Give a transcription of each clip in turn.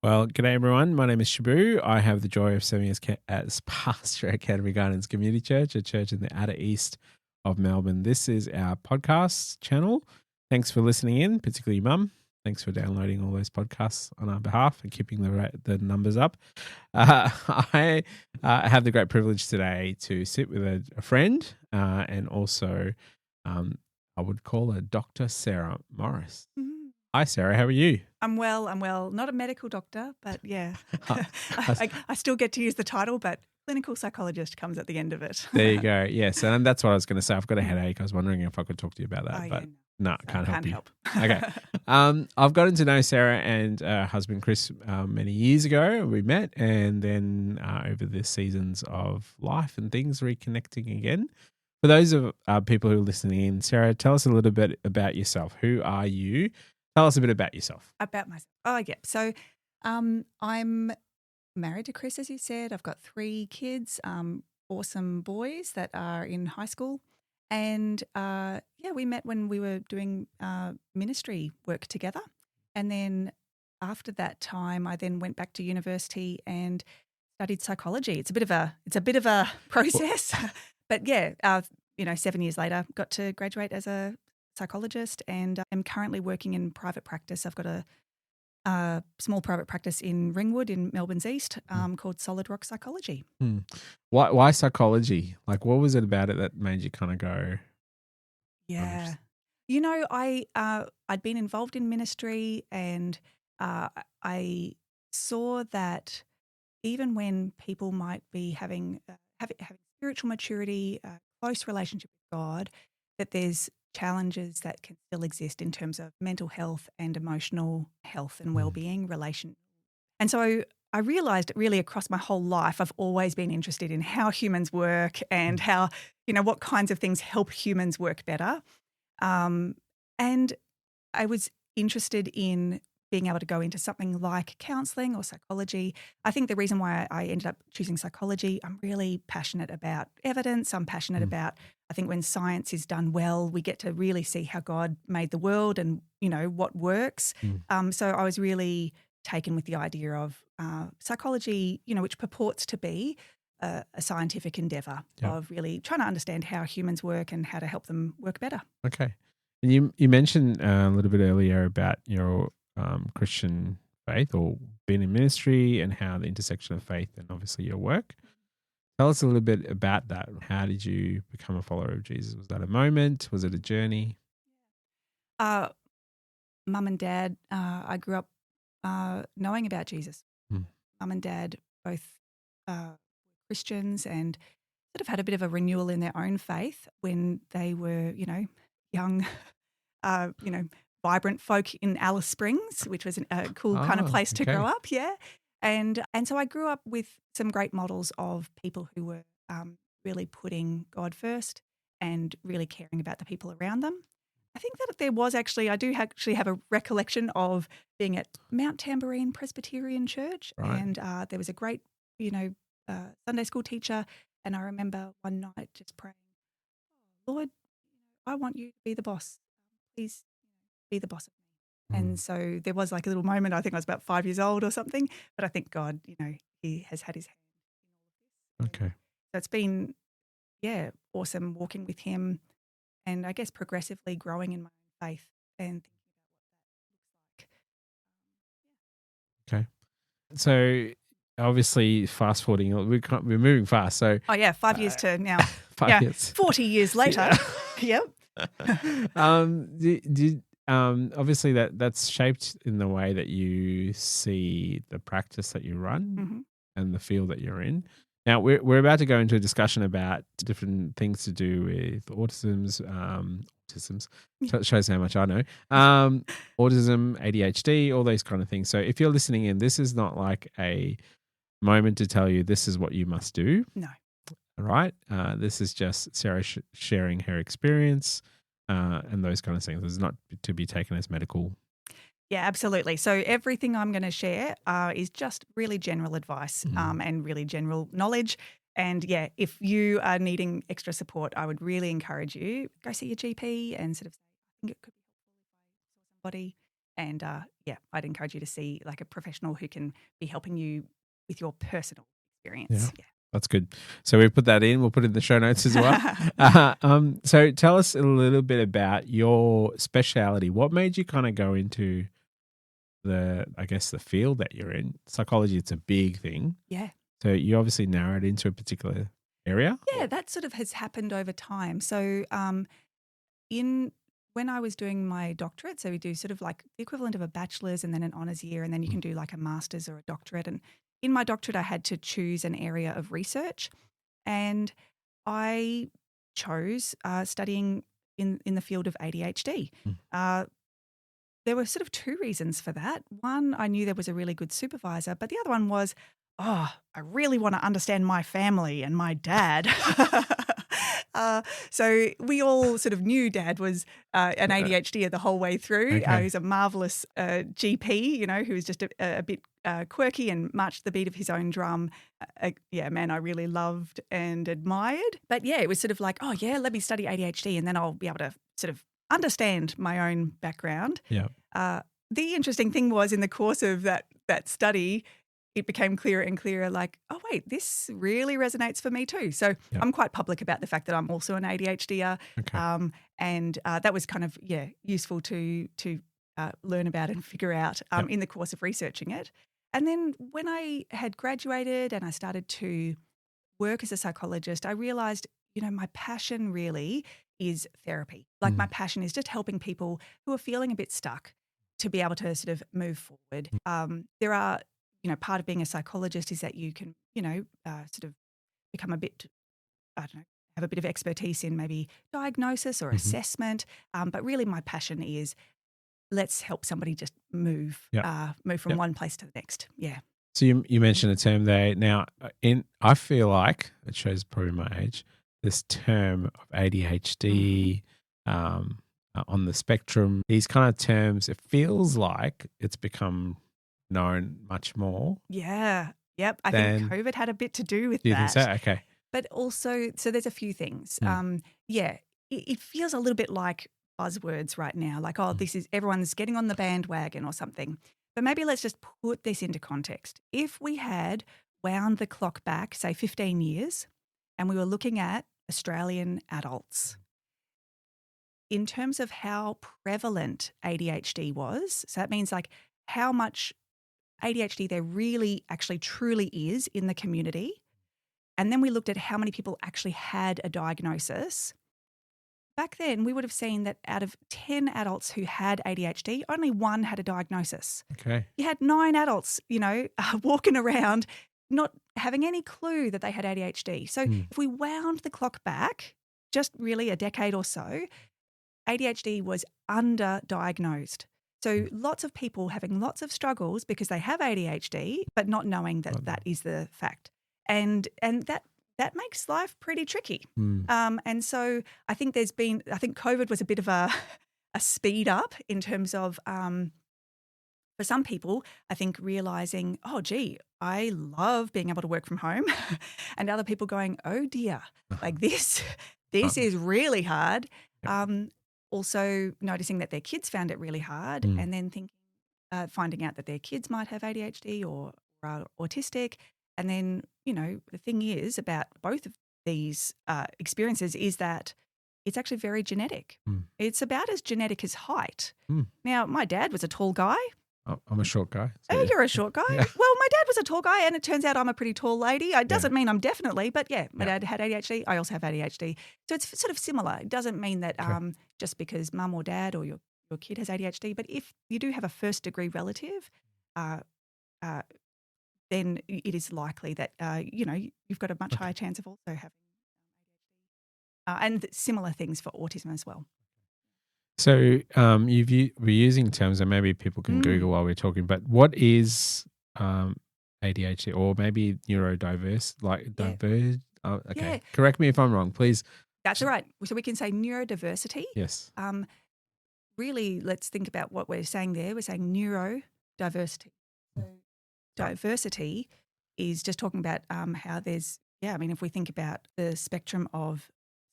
Well, g'day everyone. My name is Shebu. I have the joy of serving as pastor at Academy Gardens Community Church, a church in the outer east of Melbourne. This is our podcast channel. Thanks for listening in, particularly Mum. Thanks for downloading all those podcasts on our behalf and keeping the numbers up. I have the great privilege today to sit with a friend and also I would call her Dr. Sarah Morris. Mm-hmm. Hi, Sarah. How are you? I'm well. Not a medical doctor, but yeah. I I still get to use the title, but clinical psychologist comes at the end of it. There you go. Yes, and that's what I was going to say. I've got a headache. I was wondering if I could talk to you about that, but no, can't help you. Okay. I've gotten to know Sarah and her husband Chris many years ago. We met, and then over the seasons of life and things, reconnecting again. For those of people who are listening in, Sarah, tell us a little bit about yourself. Who are you? Tell us a bit about yourself. About myself. Oh, yeah. So I'm married to Chris, as you said. I've got 3 kids, awesome boys that are in high school. And, we met when we were doing ministry work together. And then after that time, I then went back to university and studied psychology. It's a bit of a process. But, 7 years later, got to graduate as a psychologist, and I'm currently working in private practice. I've got a small private practice in Ringwood in Melbourne's East called Solid Rock Psychology. Why psychology? Like, what was it about it that made you kind of go? Yeah. I'd been involved in ministry, and I saw that even when people might be having spiritual maturity, a close relationship with God, that there's challenges that can still exist in terms of mental health and emotional health and well-being relation. And so I realized really across my whole life, I've always been interested in how humans work and how, what kinds of things help humans work better. And I was interested in being able to go into something like counselling or psychology. I think the reason why I ended up choosing psychology, I'm really passionate about evidence. I'm passionate about, I think when science is done well, we get to really see how God made the world and, what works. So I was really taken with the idea of psychology, which purports to be a scientific endeavour of really trying to understand how humans work and how to help them work better. Okay. And you mentioned a little bit earlier about your Christian faith or being in ministry and how the intersection of faith and obviously your work. Tell us a little bit about that. How did you become a follower of Jesus? Was that a moment? Was it a journey? Mum and Dad, I grew up knowing about Jesus. Mum and Dad both Christians and sort of had a bit of a renewal in their own faith when they were, young, vibrant folk in Alice Springs, which was a cool kind of place to grow up, And so I grew up with some great models of people who were really putting God first and really caring about the people around them. I think that there was I do actually have a recollection of being at Mount Tambourine Presbyterian Church, and there was a great, Sunday school teacher, and I remember one night just praying, Lord, I want you to be the boss. Please be the boss of me. And so there was like a little moment, I think I was about 5 years old or something, but I think God, he has had his hand in all of this. Okay. So it's been, awesome walking with him and I guess progressively growing in my own faith and thinking about what that looks like. Okay. So obviously fast forwarding, we're moving fast. So 5 years to now. 5 years. 40 years later. Yep. Obviously that's shaped in the way that you see the practice that you run and the field that you're in. Now we're about to go into a discussion about different things to do with autisms. Shows how much I know. Autism, ADHD, all those kind of things. So if you're listening in, this is not like a moment to tell you this is what you must do. No. All right. This is just Sarah sharing her experience and those kind of things. It's not to be taken as medical. Yeah, absolutely. So everything I'm going to share is just really general advice and really general knowledge. And if you are needing extra support, I would really encourage you, go see your GP and sort of say, I think it could be helpful if I saw somebody And I'd encourage you to see like a professional who can be helping you with your personal experience. Yeah. That's good. So we put that in. We'll put it in the show notes as well. So tell us a little bit about your speciality. What made you kind of go into the field that you're in? Psychology, it's a big thing. Yeah. So you obviously narrowed into a particular area? Yeah, that sort of has happened over time. So when I was doing my doctorate, so we do sort of like the equivalent of a bachelor's and then an honours year, and then you can do like a master's or a doctorate. And in my doctorate, I had to choose an area of research, and I chose studying in the field of ADHD. There were sort of two reasons for that. One, I knew there was a really good supervisor, but the other one was, I really want to understand my family and my dad. So we all sort of knew Dad was an ADHD the whole way through. Okay. He was a marvellous GP, who was just a bit quirky and marched the beat of his own drum. Man, I really loved and admired. But yeah, it was sort of like, let me study ADHD and then I'll be able to sort of understand my own background. Yeah. The interesting thing was in the course of that study, it became clearer and clearer like, oh, wait, this really resonates for me too. So I'm quite public about the fact that I'm also an ADHDer. Okay. And that was kind of, useful to learn about and figure out in the course of researching it. And then when I had graduated and I started to work as a psychologist, I realised, my passion really is therapy. Like my passion is just helping people who are feeling a bit stuck to be able to sort of move forward. There are, part of being a psychologist is that you can, sort of become a bit, have a bit of expertise in maybe diagnosis or assessment. But really my passion is let's help somebody just move from one place to the next. Yeah. So you mentioned a term there. Now, I feel like, it shows probably my age, this term of ADHD, on the spectrum, these kind of terms, it feels like it's become known much more. Yeah. Yep. I think COVID had a bit to do with that. Do you think so? Okay. But also, so there's a few things. It feels a little bit like buzzwords right now, like, this is everyone's getting on the bandwagon or something. But maybe let's just put this into context. If we had wound the clock back, say 15 years, and we were looking at Australian adults, in terms of how prevalent ADHD was, so that means like how much ADHD there really actually truly is in the community. And then we looked at how many people actually had a diagnosis. Back then, we would have seen that out of 10 adults who had ADHD, only one had a diagnosis. Okay. You had 9 adults, walking around not having any clue that they had ADHD. So if we wound the clock back just really a decade or so, ADHD was underdiagnosed. So lots of people having lots of struggles because they have ADHD, but not knowing that that is the fact. And that makes life pretty tricky. And so I think COVID was a bit of a speed up in terms of, for some people, I think realising, oh, gee, I love being able to work from home. And other people going, oh, dear, like this is really hard. Also noticing that their kids found it really hard and then finding out that their kids might have ADHD or are autistic. And then, the thing is about both of these experiences is that it's actually very genetic. It's about as genetic as height. Now, my dad was a tall guy. Oh, I'm a short guy. So you're a short guy? Yeah. Well, my dad was a tall guy and it turns out I'm a pretty tall lady. It doesn't mean I'm definitely, but my dad had ADHD. I also have ADHD. So it's sort of similar. It doesn't mean that just because mum or dad or your kid has ADHD, but if you do have a first degree relative, then it is likely that, you've got a much higher chance of also having ADHD. And similar things for autism as well. So we're using terms and maybe people can Google while we're talking, but what is ADHD or maybe neurodiverse, diverse? Okay. Yeah. Correct me if I'm wrong, please. That's right. So we can say neurodiversity. Yes. Really, let's think about what we're saying there. We're saying neurodiversity. So diversity is just talking about how there's, if we think about the spectrum of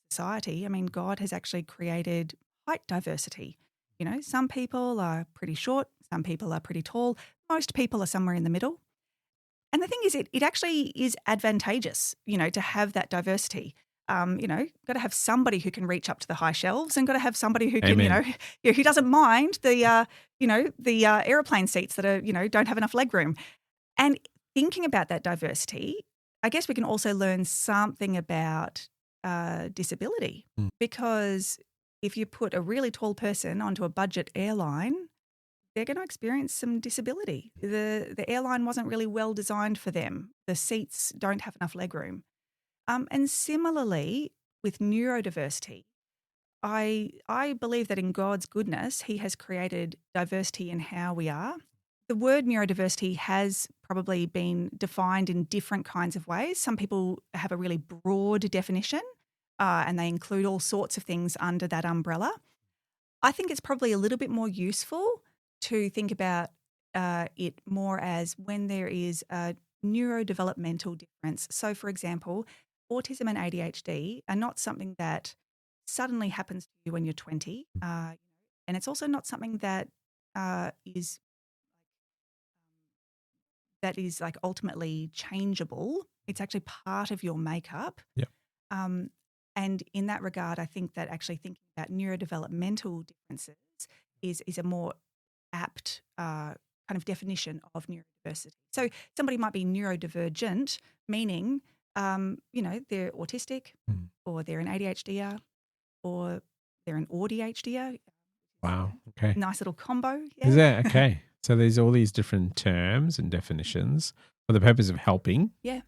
society, God has actually created height diversity. Some people are pretty short, some people are pretty tall, most people are somewhere in the middle. And the thing is, it actually is advantageous, to have that diversity. Got to have somebody who can reach up to the high shelves, and got to have somebody who can, Amen. who doesn't mind the airplane seats that are, don't have enough legroom. And thinking about that diversity, I guess we can also learn something about disability, because if you put a really tall person onto a budget airline, they're going to experience some disability. The airline wasn't really well designed for them. The seats don't have enough legroom. And similarly, with neurodiversity, I believe that in God's goodness, He has created diversity in how we are. The word neurodiversity has probably been defined in different kinds of ways. Some people have a really broad definition, and they include all sorts of things under that umbrella. I think it's probably a little bit more useful to think about it more as when there is a neurodevelopmental difference. So, for example, autism and ADHD are not something that suddenly happens to you when you're 20, and it's also not something that is like ultimately changeable. It's actually part of your makeup. Yeah. And in that regard, I think that actually thinking about neurodevelopmental differences is a more apt kind of definition of neurodiversity. So somebody might be neurodivergent, meaning, they're autistic, or they're an ADHDer, or they're an ADHDer. Wow. Okay. Nice little combo. Yeah. Is that okay? So there's all these different terms and definitions for the purpose of helping. Yeah.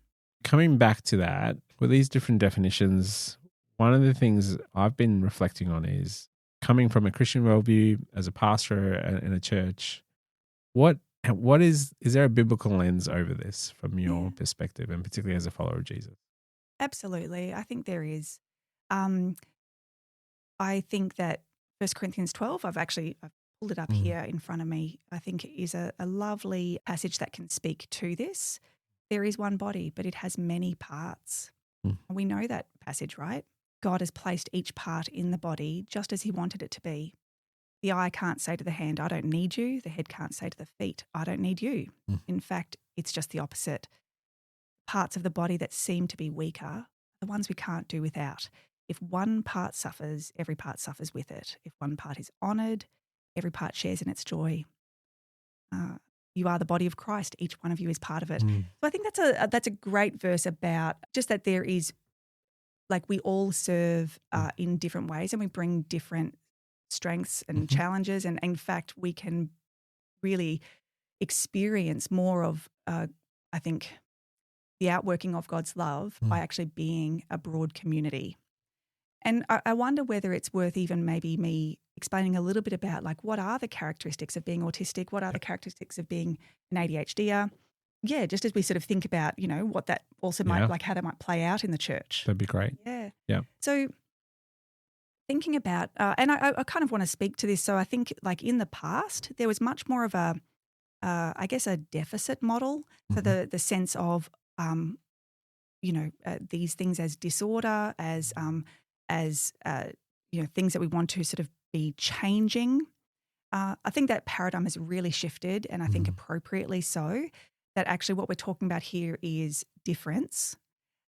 Coming back to that, with these different definitions, one of the things I've been reflecting on is coming from a Christian worldview as a pastor in a church. What is there a biblical lens over this from your perspective, and particularly as a follower of Jesus? Absolutely. I think there is. I think that 1 Corinthians 12, I've pulled it up here in front of me. I think it is a lovely passage that can speak to this. There is one body, but it has many parts. We know that passage, right? God has placed each part in the body just as He wanted it to be. The eye can't say to the hand, I don't need you. The head can't say to the feet, I don't need you. In fact, it's just the opposite. Parts of the body that seem to be weaker are the ones we can't do without. If one part suffers, every part suffers with it. If one part is honoured, every part shares in its joy. You are the body of Christ. Each one of you is part of it. So I think that's a great verse about just that there is, like, we all serve in different ways, and we bring different strengths and challenges. And in fact, we can really experience more of, I think, the outworking of God's love by actually being a broad community. And I wonder whether it's worth even maybe me explaining a little bit about, like, what are the characteristics of being autistic? What are the characteristics of being an ADHDer? Yeah, just as we sort of think about, what that also might, like, how that might play out in the church. That'd be great. Yeah. Yeah. So thinking about, and I kind of want to speak to this. So I think, like, in the past, there was much more of a, I guess, a deficit model. So the sense of, these things as disorder, as things that we want to sort of be changing. I think that paradigm has really shifted, and I think appropriately so, that actually what we're talking about here is difference.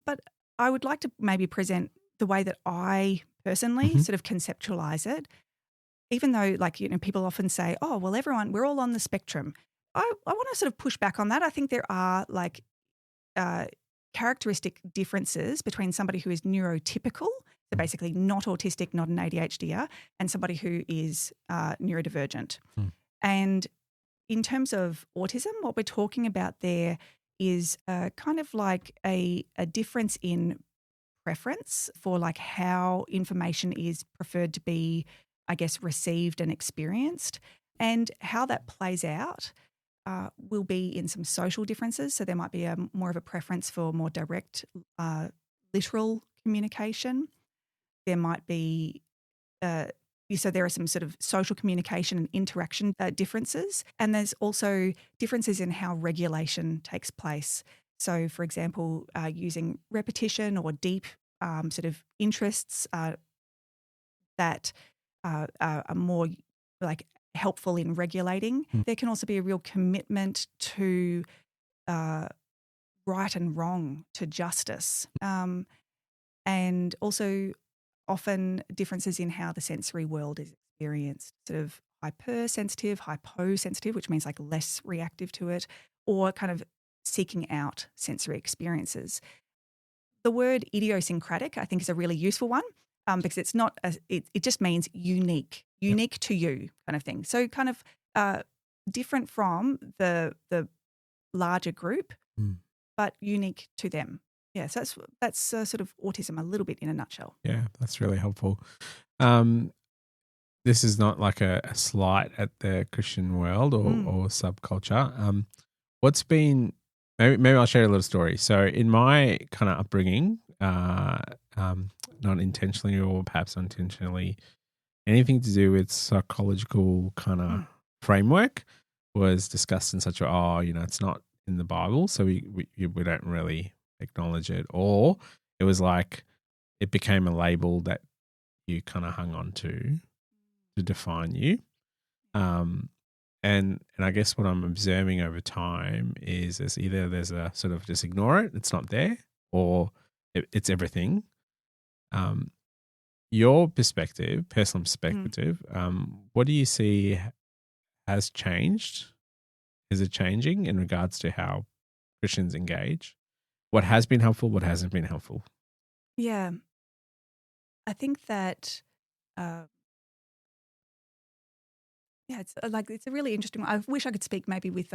But I would like to maybe present the way that I personally sort of conceptualize it, even though, like, people often say, oh, well, we're all on the spectrum. I want to sort of push back on that. I think there are, like, characteristic differences between somebody who is neurotypical, so basically not autistic, not an ADHDer, and somebody who is neurodivergent. And in terms of autism, what we're talking about there is kind of like a difference in preference for, like, how information is preferred to be, I guess, received and experienced, and how that plays out will be in some social differences. So there might be more of a preference for more direct, literal communication. There might be, so there are some sort of social communication and interaction differences. And there's also differences in how regulation takes place. So, for example, using repetition or deep sort of interests that are more like helpful in regulating. There can also be a real commitment to right and wrong, to justice, and also often differences in how the sensory world is experienced, sort of hypersensitive, hyposensitive, which means like less reactive to it, or kind of seeking out sensory experiences. The word idiosyncratic, I think, is a really useful one because it's not, it just means unique to you kind of thing. So kind of different from the larger group, but unique to them. Yeah, so that's sort of autism a little bit in a nutshell. Yeah, that's really helpful. This is not like a slight at the Christian world or subculture. What's been maybe I'll share a little story. So in my kind of upbringing, not intentionally or perhaps unintentionally, anything to do with psychological kind of framework was discussed in such a it's not in the Bible, so we don't really acknowledge it, or it was like it became a label that you kind of hung on to define you. And I guess what I'm observing over time is there's a sort of just ignore it, it's not there, or it's everything. Your perspective, personal perspective, what do you see has changed? Is it changing in regards to how Christians engage? What has been helpful? What hasn't been helpful? Yeah, I think that it's it's a really interesting one. I wish I could speak maybe with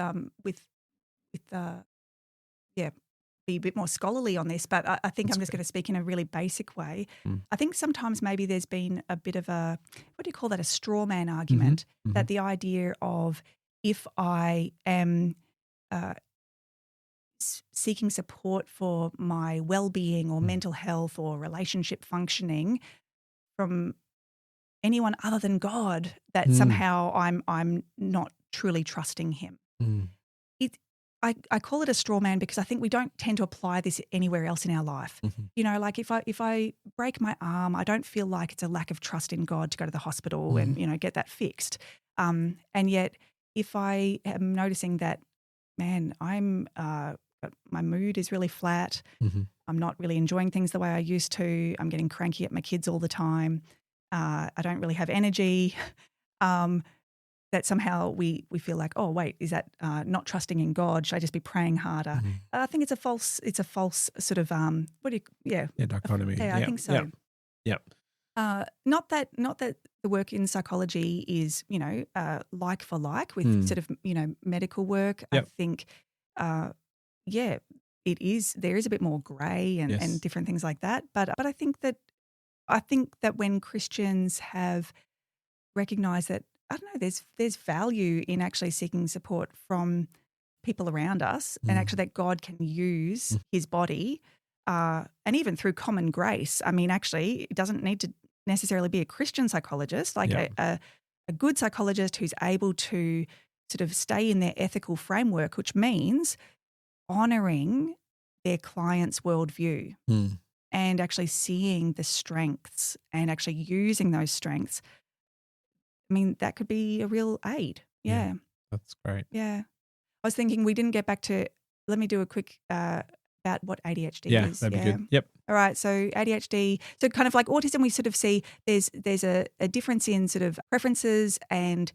be a bit more scholarly on this, but I think I'm just going to speak in a really basic way. I think sometimes maybe there's been a bit of a, what do you call that, a straw man argument, that the idea of if I am seeking support for my well-being or mental health or relationship functioning from anyone other than God, that somehow I'm not truly trusting him. I call it a straw man because I think we don't tend to apply this anywhere else in our life. You know, like if I break my arm, I don't feel like it's a lack of trust in God to go to the hospital and, get that fixed. And yet if I am noticing that, man, my mood is really flat. I'm not really enjoying things the way I used to. I'm getting cranky at my kids all the time. I don't really have energy. That somehow we feel like, oh wait, is that not trusting in God? Should I just be praying harder? I think it's a false sort of dichotomy. I think so. Yep. Not that the work in psychology is like for like with sort of medical work. Yep. I think it is. There is a bit more grey and different things like that. But I think that when Christians have recognised that, I don't know, there's value in actually seeking support from people around us, and actually that God can use his body, and even through common grace. I mean, actually, it doesn't need to necessarily be a Christian psychologist, like a good psychologist who's able to sort of stay in their ethical framework, which means honouring their client's worldview and actually seeing the strengths and actually using those strengths. I mean, that could be a real aid. Yeah. That's great. Yeah. I was thinking we didn't get back to, let me do a quick about what ADHD is. Yeah, that'd be good. Yep. All right. So ADHD, so kind of like autism, we sort of see there's a difference in sort of preferences and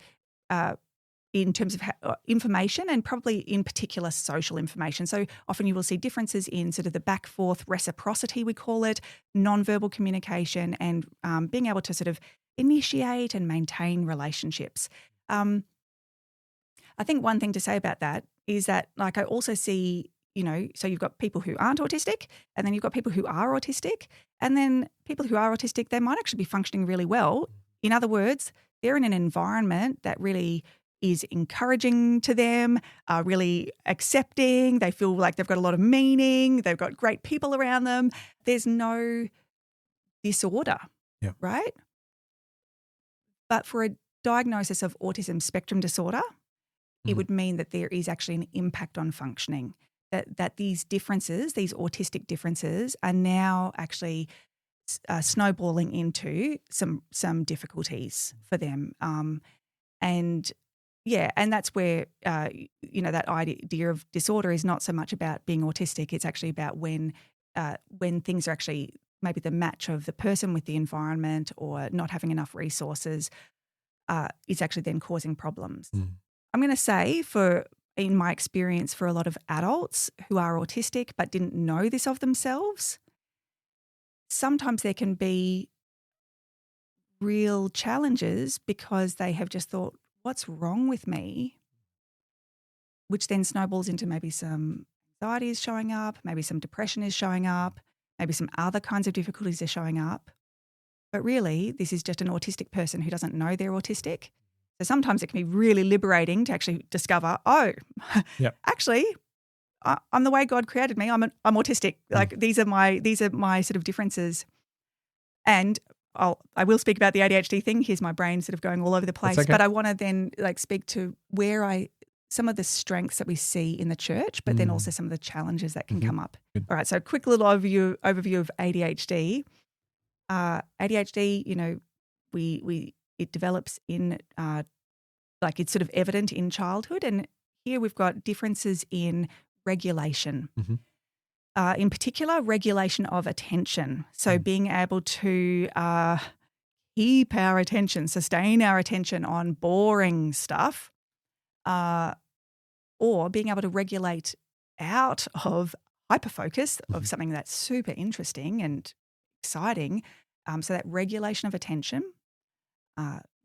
in terms of information, and probably in particular social information. So often you will see differences in sort of the back forth reciprocity, we call it, nonverbal communication, and being able to sort of initiate and maintain relationships. I think one thing to say about that is that, like, I also see, so you've got people who aren't autistic, and then you've got people who are autistic, and then people who are autistic, they might actually be functioning really well. In other words, they're in an environment that really is encouraging to them, really accepting. They feel like they've got a lot of meaning. They've got great people around them. There's no disorder, right? But for a diagnosis of autism spectrum disorder, it would mean that there is actually an impact on functioning, that these differences, these autistic differences, are now actually snowballing into some difficulties for them. And yeah, and that's where, that idea of disorder is not so much about being autistic. It's actually about when things are actually maybe the match of the person with the environment or not having enough resources is actually then causing problems. I'm going to say in my experience, for a lot of adults who are autistic but didn't know this of themselves, sometimes there can be real challenges because they have just thought, what's wrong with me? Which then snowballs into maybe some anxiety is showing up, maybe some depression is showing up, maybe some other kinds of difficulties are showing up. But really, this is just an autistic person who doesn't know they're autistic. So sometimes it can be really liberating to actually discover, actually, I'm the way God created me. I'm autistic. Like these are my sort of differences. And I will speak about the ADHD thing. Here's my brain sort of going all over the place. Okay. But I want to then speak to some of the strengths that we see in the church, but then also some of the challenges that can come up. Good. All right. So quick little overview of ADHD. ADHD, it develops in it's sort of evident in childhood, and here we've got differences in regulation. In particular, regulation of attention. So being able to keep our attention, sustain our attention on boring stuff, or being able to regulate out of hyperfocus of something that's super interesting and exciting. So that regulation of attention,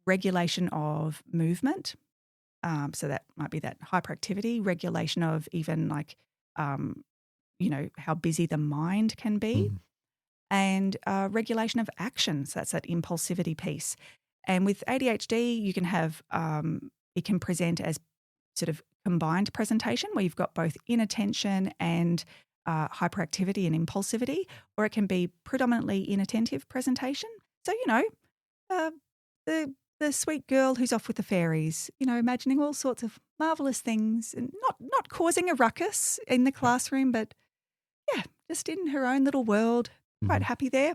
regulation of movement. So that might be that hyperactivity, regulation of even how busy the mind can be, and regulation of action. So that's that impulsivity piece. And with ADHD, you can have it can present as sort of combined presentation where you've got both inattention and hyperactivity and impulsivity, or it can be predominantly inattentive presentation. So, the sweet girl who's off with the fairies, imagining all sorts of marvelous things and not causing a ruckus in the classroom, but just in her own little world, quite happy there,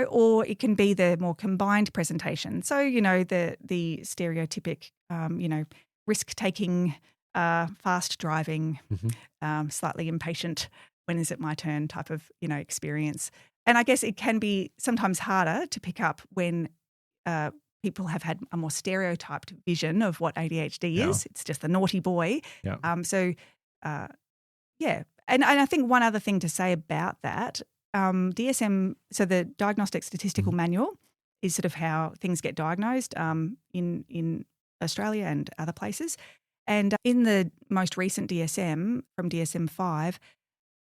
or it can be the more combined presentation. So, the stereotypic, risk-taking, fast driving, slightly impatient, when is it my turn type of, experience. And I guess it can be sometimes harder to pick up when people have had a more stereotyped vision of what ADHD is. It's just the naughty boy. Yeah. And I think one other thing to say about that, DSM, so the Diagnostic Statistical Manual is sort of how things get diagnosed in Australia and other places. And in the most recent DSM, from DSM-5,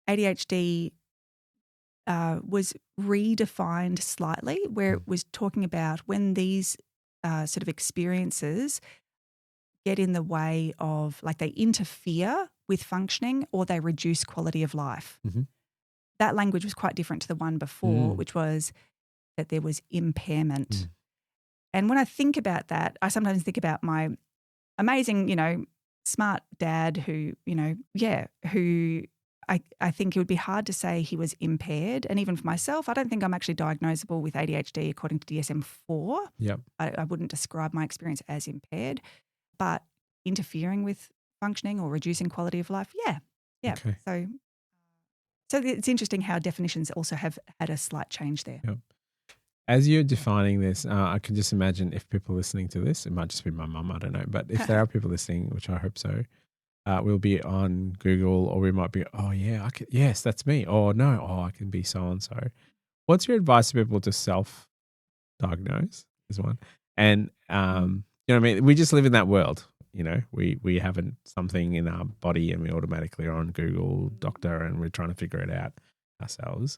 ADHD was redefined slightly, where it was talking about when these sort of experiences get in the way of, they interfere with functioning or they reduce quality of life. That language was quite different to the one before, which was that there was impairment. And when I think about that, I sometimes think about my amazing, smart dad who, who I think it would be hard to say he was impaired. And even for myself, I don't think I'm actually diagnosable with ADHD according to DSM-4. Yep. I wouldn't describe my experience as impaired, but interfering with functioning or reducing quality of life, yeah. Okay. So it's interesting how definitions also have had a slight change there. Yep. As you're defining this, I can just imagine if people listening to this, it might just be my mum, I don't know, but if there are people listening, which I hope so, we'll be on Google, or we might be, yes, that's me. Or no, I can be so-and-so. What's your advice to people to self-diagnose is one? And, we just live in that world. We have something in our body and we automatically are on Google Doctor and we're trying to figure it out ourselves.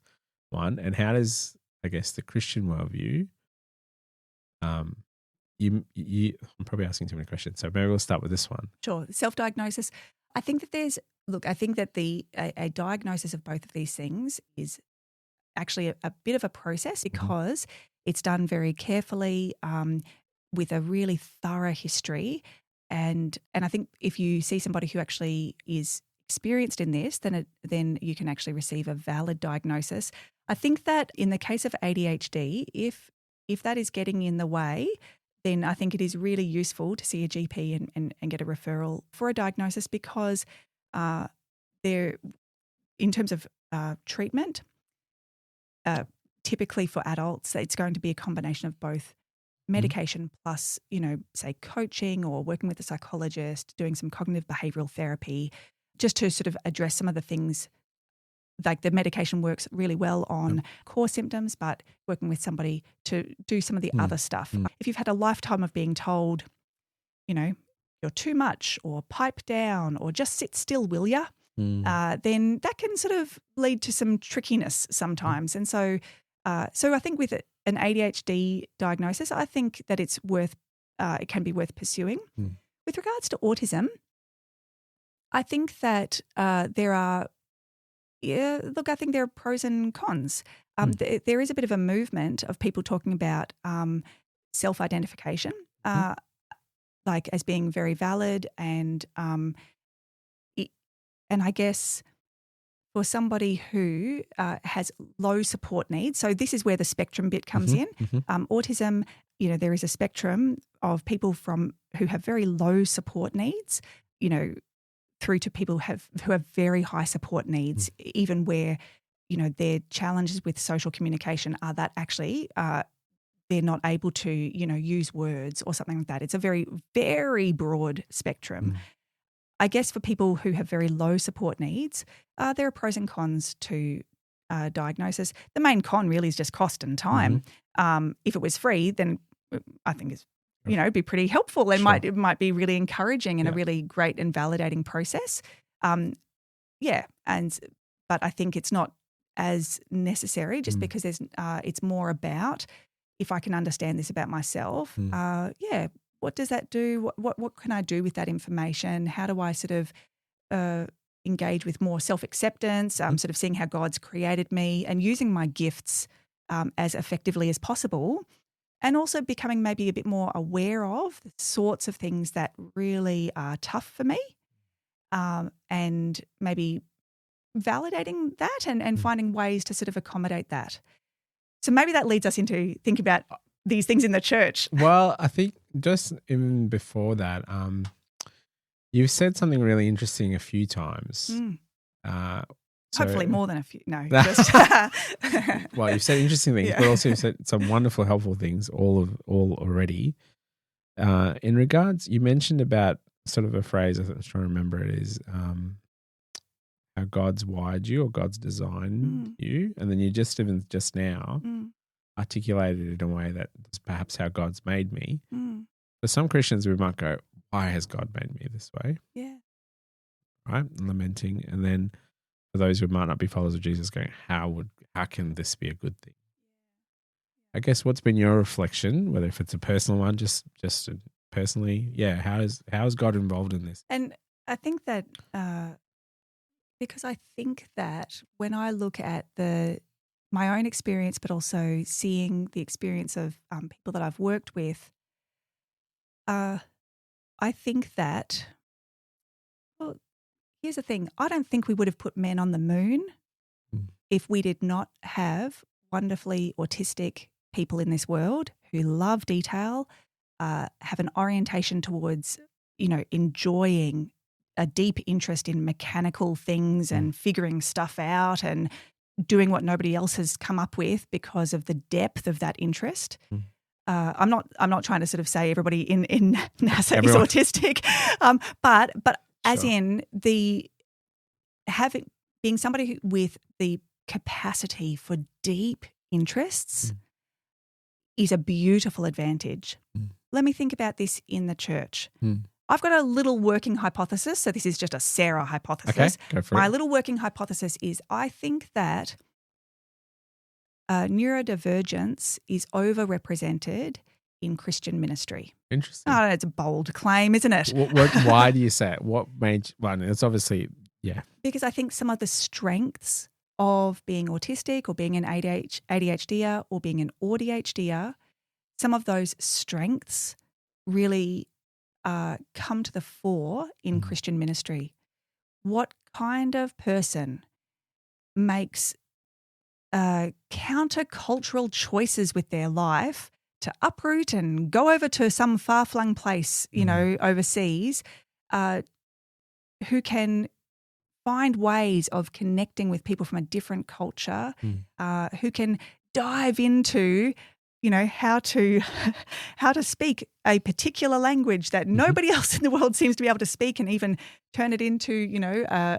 One, and how does, I guess, the Christian worldview, I'm probably asking too many questions, so maybe we'll start with this one. Sure. Self-diagnosis. I think that a diagnosis of both of these things is actually a bit of a process because it's done very carefully with a really thorough history. And I think if you see somebody who actually is experienced in this, then you can actually receive a valid diagnosis. I think that in the case of ADHD, if that is getting in the way, then I think it is really useful to see a GP and get a referral for a diagnosis, because there, in terms of treatment, typically for adults, it's going to be a combination of both medication plus, say coaching or working with a psychologist, doing some cognitive behavioural therapy, just to sort of address some of the things. Like the medication works really well on core symptoms, but working with somebody to do some of the other stuff. If you've had a lifetime of being told, you're too much, or pipe down, or just sit still, will ya? Then that can sort of lead to some trickiness sometimes. And so I think with an ADHD diagnosis, I think that it can be worth pursuing. With regards to autism, I think that there are pros and cons. There is a bit of a movement of people talking about self-identification, like as being very valid, and I guess for somebody who has low support needs, so this is where the spectrum bit comes in. Autism, there is a spectrum of people who have very low support needs, through to people who have very high support needs, even where, their challenges with social communication are that actually they're not able to, use words or something like that. It's a very, very broad spectrum. I guess for people who have very low support needs, there are pros and cons to diagnosis. The main con really is just cost and time. If it was free, then I think it'd be pretty helpful and it might be really encouraging and a really great and validating process. But I think it's not as necessary, just because it's more about, if I can understand this about myself, what does that do? What can I do with that information? How do I sort of engage with more self-acceptance, sort of seeing how God's created me and using my gifts as effectively as possible, and also becoming maybe a bit more aware of the sorts of things that really are tough for me, and maybe validating that and finding ways to sort of accommodate that. So maybe that leads us into thinking about these things in the church. Well, I think just even before that, you've said something really interesting a few times. Hopefully more than a few. No, just well, you've said interesting things, but also you've said some wonderful, helpful things all already. In regards, you mentioned about sort of a phrase, I was trying to remember it, is how God's wired you or God's designed you. And then you just now articulated it in a way that is perhaps how God's made me. For some Christians, we might go, why has God made me this way? Yeah. Right? Lamenting. And then for those who might not be followers of Jesus, going, how can this be a good thing? I guess what's been your reflection, whether if it's a personal one, just personally, how is God involved in this? And I think that because I think that when I look at my own experience, but also seeing the experience of people that I've worked with, I think that, well, here's the thing. I don't think we would have put men on the moon if we did not have wonderfully autistic people in this world who love detail, have an orientation towards, enjoying a deep interest in mechanical things and figuring stuff out and doing what nobody else has come up with because of the depth of that interest. I'm not trying to sort of say everybody in NASA is autistic, but as in being somebody with the capacity for deep interests is a beautiful advantage. Let me think about this in the church. I've got a little working hypothesis, so this is just a Sarah hypothesis. Okay, go for My little working hypothesis is I think that neurodivergence is overrepresented in Christian ministry. Interesting. Oh, it's a bold claim, isn't it? Why do you say it? What made well, it's obviously, Because I think some of the strengths of being autistic or being an ADHDer or being an ADHDer, some of those strengths really come to the fore in Christian ministry. What kind of person makes countercultural choices with their life to uproot and go over to some far-flung place, overseas, who can find ways of connecting with people from a different culture, who can dive into, how to speak a particular language that nobody else in the world seems to be able to speak, and even turn it into,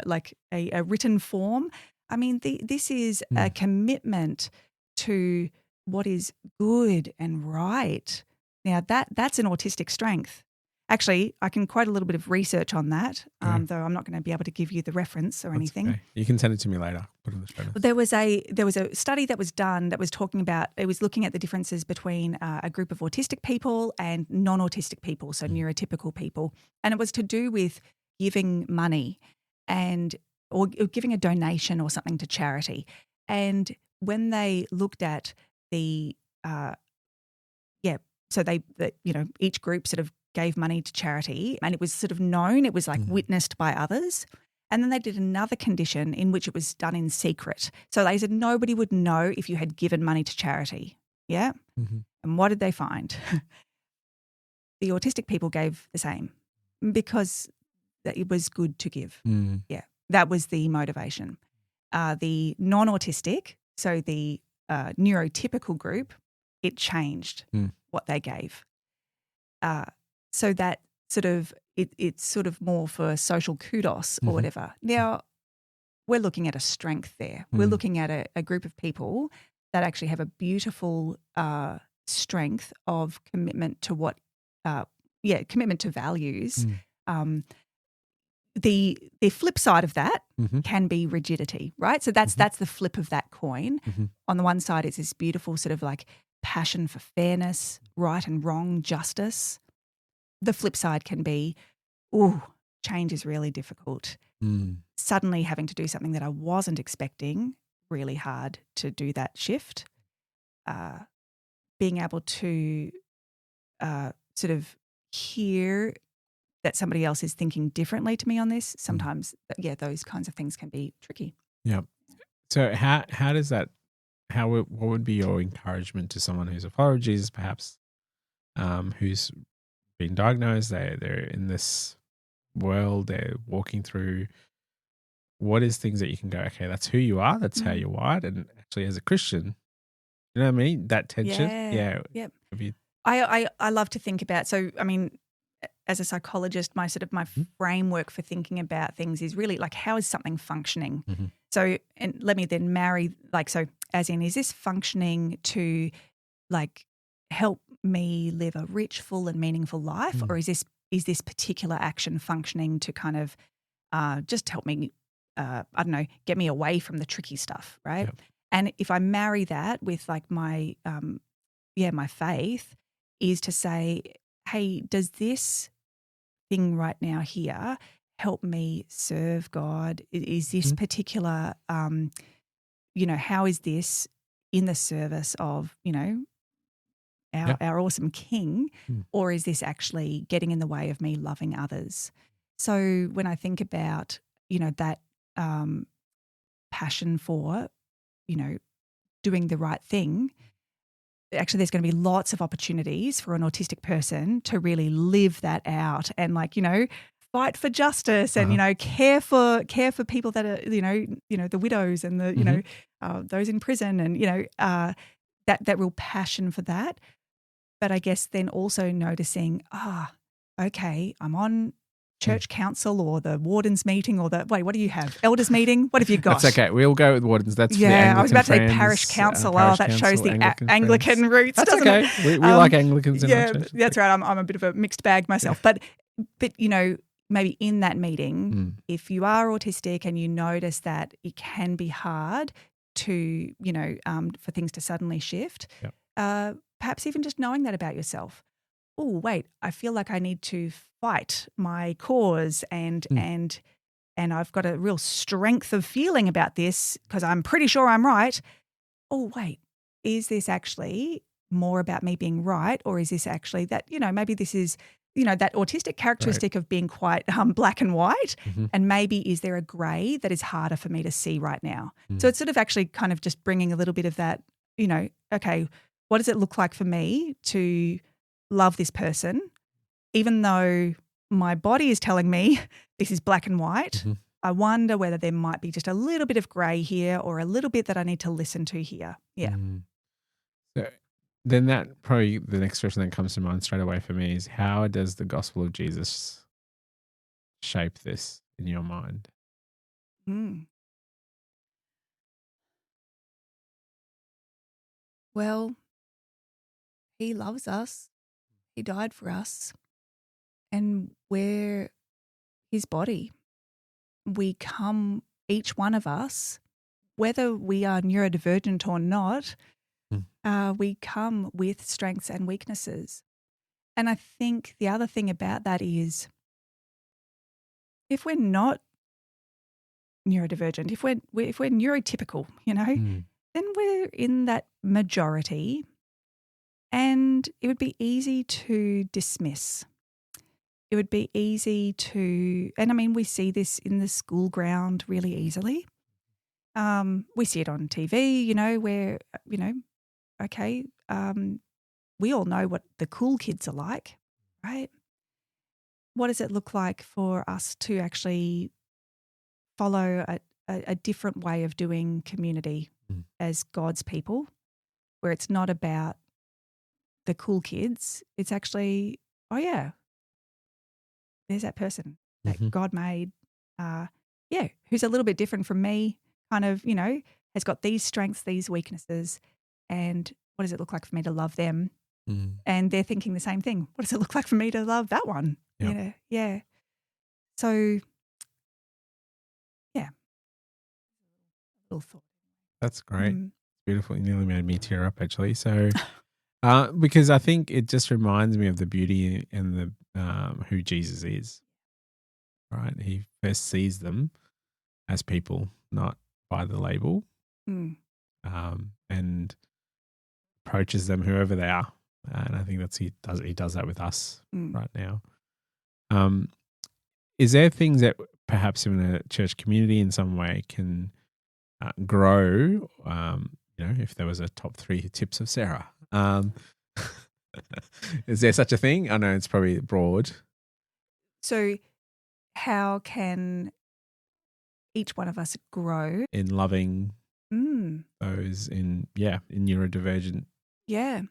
like a written form. I mean, this is a commitment to what is good and right. Now, that's an autistic strength. Actually, I can quote a little bit of research on that, though I'm not going to be able to give you the reference or anything. Okay. You can send it to me later. Put it in the show notes. There was a study that was done that was talking about, it was looking at the differences between a group of autistic people and non-autistic people, so neurotypical people, and it was to do with giving money or giving a donation or something to charity. And when they looked at each group sort of gave money to charity, and it was sort of known, it was like witnessed by others. And then they did another condition in which it was done in secret. So they said nobody would know if you had given money to charity. Yeah. Mm-hmm. And what did they find? The autistic people gave the same because it was good to give. Mm. Yeah. That was the motivation. The non-autistic, so the neurotypical group, it changed what they gave. So that sort of it's sort of more for social kudos or whatever. Now, we're looking at a strength there. We're looking at a group of people that actually have a beautiful strength of commitment to commitment to values. The flip side of that can be rigidity, right? So that's the flip of that coin. On the one side, it's this beautiful sort of like passion for fairness, right and wrong, justice. The flip side can be, change is really difficult. Suddenly having to do something that I wasn't expecting, really hard to do that shift. Being able to sort of hear that somebody else is thinking differently to me on this, sometimes, those kinds of things can be tricky. Yeah. So how does that, what would be your encouragement to someone who's a follower of Jesus, perhaps, who's been diagnosed, they're in this world, they're walking through, what is things that you can go, okay, that's who you are, that's how you're wired, and actually as a Christian, you know what I mean, that tension. Yeah. I love to think about, so I mean, as a psychologist, my framework for thinking about things is really like, how is something functioning? So, and let me then marry, like, so as in, is this functioning to like help me live a rich, full and meaningful life? Or is this particular action functioning to kind of just help me, get me away from the tricky stuff, right? Yep. And if I marry that with like my, my faith is to say, hey, does this thing right now here help me serve God? Is this particular, how is this in the service of, our awesome King, or is this actually getting in the way of me loving others? So when I think about, that passion for, doing the right thing, actually there's going to be lots of opportunities for an autistic person to really live that out and fight for justice and, care for people that are, the widows and the, those in prison and, that real passion for that. But I guess then also noticing, okay, I'm on church council or the wardens meeting or what do you have? Elders meeting? What have you got? That's okay. We'll go with wardens. That's for the Anglican I was about to say friends, parish council. parish that council, shows the Anglican roots. That's doesn't okay. it? We like Anglicans in our church. That's right. I'm a bit of a mixed bag myself. But maybe in that meeting, if you are autistic and you notice that it can be hard to, for things to suddenly shift, perhaps even just knowing that about yourself. Oh, wait, I feel like I need to fight my cause and I've got a real strength of feeling about this because I'm pretty sure I'm right. Oh, wait, is this actually more about me being right, or is this actually that, maybe this is, that autistic characteristic of being quite black and white, and maybe is there a grey that is harder for me to see right now? So it's sort of actually kind of just bringing a little bit of that, okay, what does it look like for me to love this person, even though my body is telling me this is black and white? Mm-hmm. I wonder whether there might be just a little bit of grey here or a little bit that I need to listen to here. Yeah. So then that probably the next question that comes to mind straight away for me is, how does the gospel of Jesus shape this in your mind? Well, he loves us. He died for us. And we're his body. We come, each one of us, whether we are neurodivergent or not, we come with strengths and weaknesses. And I think the other thing about that is, if we're not neurodivergent, if we're neurotypical, then we're in that majority, and it would be easy to dismiss. It would be easy to, and I mean, we see this in the school ground really easily. We see it on TV, where, okay, we all know what the cool kids are like, right? What does it look like for us to actually follow a different way of doing community as God's people, where it's not about the cool kids? It's actually, oh yeah, there's that person that God made, who's a little bit different from me, kind of, has got these strengths, these weaknesses, and what does it look like for me to love them? And they're thinking the same thing. What does it look like for me to love that one? Yep. Yeah. So, yeah. Little thought. That's great. Beautiful. You nearly made me tear up, actually. So, because I think it just reminds me of the beauty and the who Jesus is. Right? He first sees them as people, not by the label, and approaches them whoever they are. And I think he does that with us right now. Is there things that perhaps in a church community in some way can grow? If there was a top 3 tips of Sarah, is there such a thing? I know it's probably broad. So how can each one of us grow in loving those in neurodivergent? Yeah.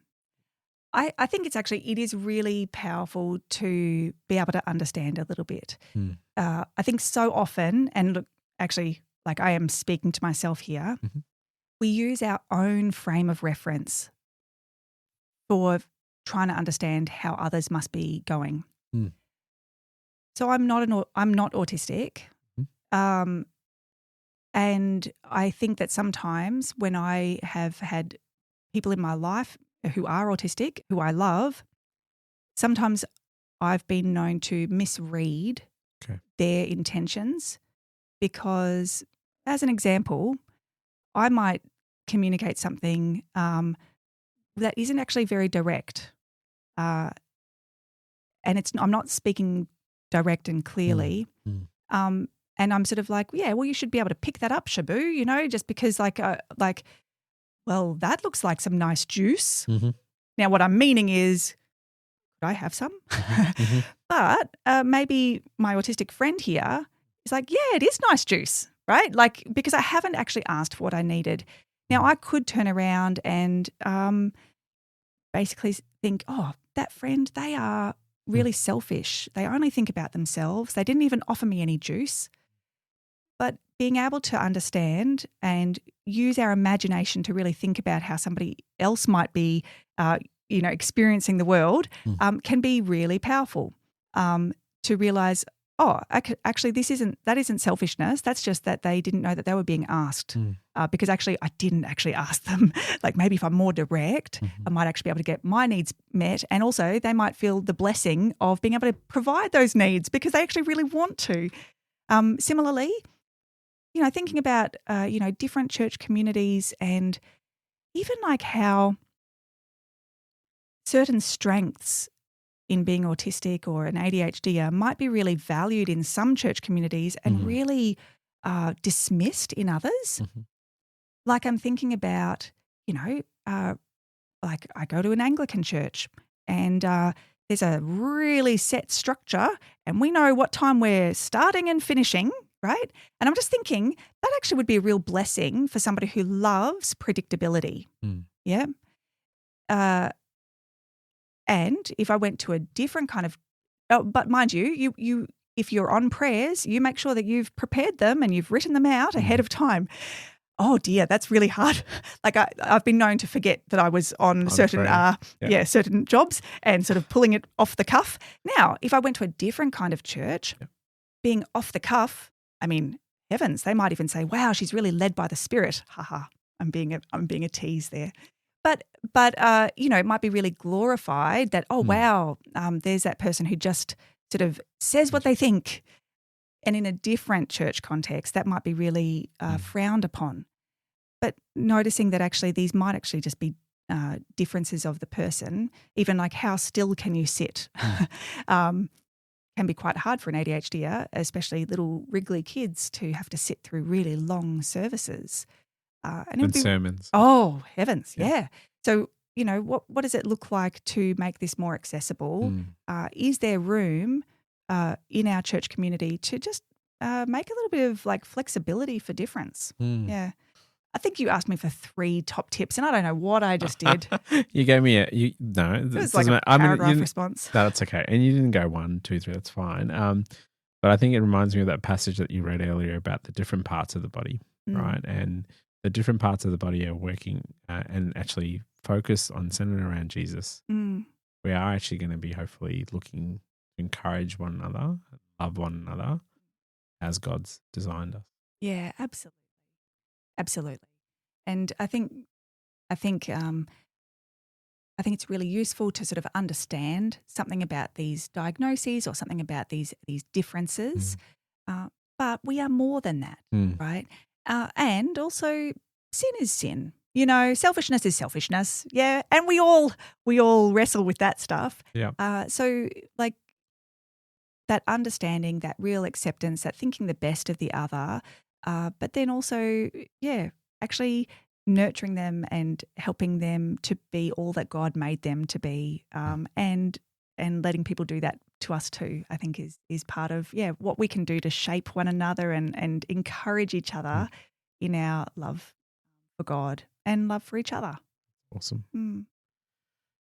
I think it is really powerful to be able to understand a little bit. I think so often, and look, actually, like I am speaking to myself here, we use our own frame of reference for trying to understand how others must be going. So I'm not autistic, and I think that sometimes when I have had people in my life who are autistic, who I love, sometimes I've been known to misread their intentions, because, as an example, I might communicate something that isn't actually very direct, and I'm not speaking direct and clearly, and I'm sort of like, yeah, well, you should be able to pick that up, Shebu, just because well, that looks like some nice juice. Now, what I'm meaning is, could I have some? But maybe my autistic friend here is like, yeah, it is nice juice, right? Like, because I haven't actually asked for what I needed. Now, I could turn around and basically think, oh, that friend, they are really selfish. They only think about themselves. They didn't even offer me any juice. But being able to understand and use our imagination to really think about how somebody else might be, experiencing the world, can be really powerful. To realise, oh, actually, that isn't selfishness. That's just that they didn't know that they were being asked. Because actually, I didn't actually ask them. Like, maybe if I'm more direct, I might actually be able to get my needs met, and also they might feel the blessing of being able to provide those needs because they actually really want to. Similarly, thinking about, different church communities, and even like how certain strengths in being autistic or an ADHD might be really valued in some church communities and really dismissed in others. Like, I'm thinking about, like I go to an Anglican church and there's a really set structure and we know what time we're starting and finishing, right? And I'm just thinking that actually would be a real blessing for somebody who loves predictability. Yeah. And if I went to a different kind of, but mind you, if you're on prayers, you make sure that you've prepared them and you've written them out ahead of time. Oh dear, that's really hard. Like I've been known to forget that I was on certain certain jobs and sort of pulling it off the cuff. Now, if I went to a different kind of church, being off the cuff, I mean, heavens, they might even say, "Wow, she's really led by the Spirit." Haha, I'm being a tease there. But it might be really glorified that, oh wow, there's that person who just sort of says what they think. And in a different church context, that might be really frowned upon. But noticing that actually these might actually just be differences of the person, even like how still can you sit, can be quite hard for an ADHDer, especially little wriggly kids to have to sit through really long services. And sermons. Oh, heavens, yeah. So, what does it look like to make this more accessible? Is there room in our church community to just make a little bit of like flexibility for difference? Yeah. I think you asked me for 3 top tips and I don't know what I just did. You gave me it was like a paragraph response. That's okay. And you didn't go 1, 2, 3, that's fine. But I think it reminds me of that passage that you read earlier about the different parts of the body, right? And the different parts of the body are working and actually focused on centered around Jesus. We are actually going to be hopefully looking to encourage one another, love one another as God's designed us. Yeah, absolutely. And I think it's really useful to sort of understand something about these diagnoses or something about these differences. But we are more than that, right? And also sin is sin. Selfishness is selfishness. Yeah. And we all wrestle with that stuff. Yeah. So like that understanding, that real acceptance, that thinking the best of the other, but then also, actually nurturing them and helping them to be all that God made them to be, and letting people do that to us too, I think is part of, what we can do to shape one another and encourage each other in our love for God and love for each other. Awesome.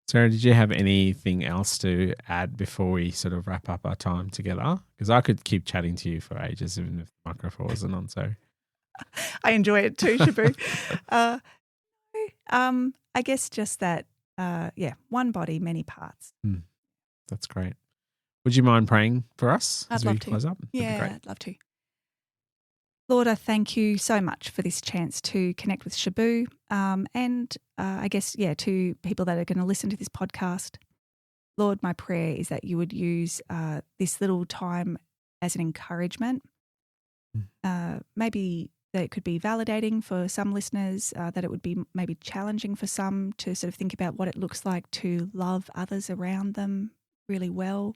Sarah, did you have anything else to add before we sort of wrap up our time together? Because I could keep chatting to you for ages even if the microphone wasn't on. So I enjoy it too, Shebu. I guess just that, one body, many parts. That's great. Would you mind praying for us as we close up? Yeah, I'd love to. Lord, I thank you so much for this chance to connect with Shebu and I guess, to people that are going to listen to this podcast. Lord, my prayer is that you would use this little time as an encouragement. Maybe that it could be validating for some listeners, that it would be maybe challenging for some to sort of think about what it looks like to love others around them really well.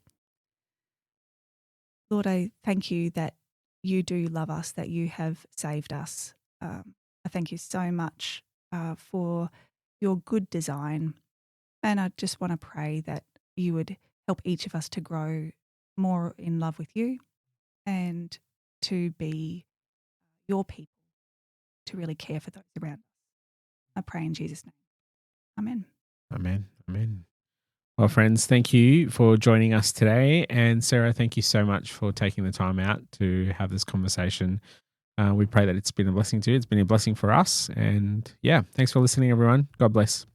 Lord, I thank you that you do love us, that you have saved us. I thank you so much for your good design. And I just want to pray that you would help each of us to grow more in love with you and to be your people, to really care for those around us. I pray in Jesus' name. Amen. Amen. Amen. Well, friends, thank you for joining us today. And Sarah, thank you so much for taking the time out to have this conversation. We pray that it's been a blessing to you. It's been a blessing for us. And thanks for listening, everyone. God bless.